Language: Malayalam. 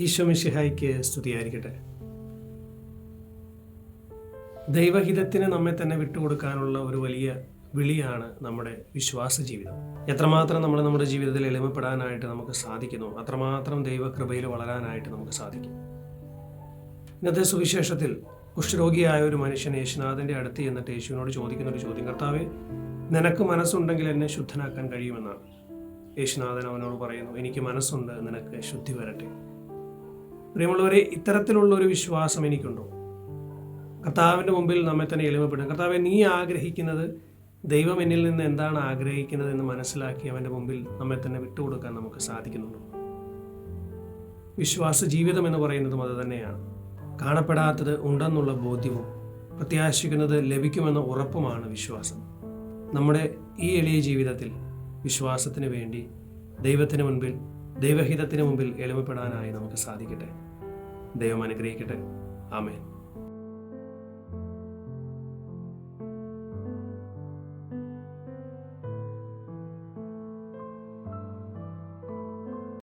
ഈശോ മിശിഹായ്ക്ക് സ്തുതിയായിരിക്കട്ടെ. ദൈവഹിതത്തിന് നമ്മെ തന്നെ വിട്ടുകൊടുക്കാനുള്ള ഒരു വലിയ വിളിയാണ് നമ്മുടെ വിശ്വാസ ജീവിതം. എത്രമാത്രം നമ്മൾ നമ്മുടെ ജീവിതത്തിൽ എളിമപ്പെടാനായിട്ട് നമുക്ക് സാധിക്കുന്നു, അത്രമാത്രം ദൈവകൃപയിൽ വളരാനായിട്ട് നമുക്ക് സാധിക്കും. ഇന്നത്തെ സുവിശേഷത്തിൽ കുഷ്ഠരോഗിയായ ഒരു മനുഷ്യൻ യേശുനാഥൻ്റെ അടുത്ത് ചെന്നിട്ട് യേശുവിനോട് ചോദിക്കുന്ന ഒരു ചോദ്യം, കർത്താവേ, നിനക്ക് മനസ്സുണ്ടെങ്കിൽ എന്നെ ശുദ്ധനാക്കാൻ കഴിയുമെന്നാണ്. യേശുനാഥൻ അവനോട് പറയുന്നു, എനിക്ക് മനസ്സുണ്ട്, നിനക്ക് ശുദ്ധി വരട്ടെ. പ്രിയമുള്ളവരെ, ഇത്തരത്തിലുള്ള ഒരു വിശ്വാസം എനിക്കുണ്ടോ? കർത്താവിൻ്റെ മുമ്പിൽ നമ്മെ തന്നെ എളിമപ്പെടും. കർത്താവെ, നീ ആഗ്രഹിക്കുന്നത്, ദൈവം എന്നിൽ നിന്ന് എന്താണ് ആഗ്രഹിക്കുന്നത് എന്ന് മനസ്സിലാക്കി അവൻ്റെ മുമ്പിൽ നമ്മെ തന്നെ വിട്ടുകൊടുക്കാൻ നമുക്ക് സാധിക്കുന്നുണ്ടോ? വിശ്വാസ ജീവിതം എന്ന് പറയുന്നതും അത് തന്നെയാണ്. കാണപ്പെടാത്തത് ഉണ്ടെന്നുള്ള ബോധ്യവും പ്രത്യാശിക്കുന്നത് ലഭിക്കുമെന്ന ഉറപ്പുമാണ് വിശ്വാസം. നമ്മുടെ ഈ എളിയ ജീവിതത്തിൽ വിശ്വാസത്തിന് വേണ്ടി ദൈവത്തിന് മുൻപിൽ, ദൈവഹിതത്തിന് മുമ്പിൽ എളിമപ്പെടാനായി നമുക്ക് സാധിക്കട്ടെ. ദൈവം അനുഗ്രഹിക്കട്ടെ. ആമേൻ.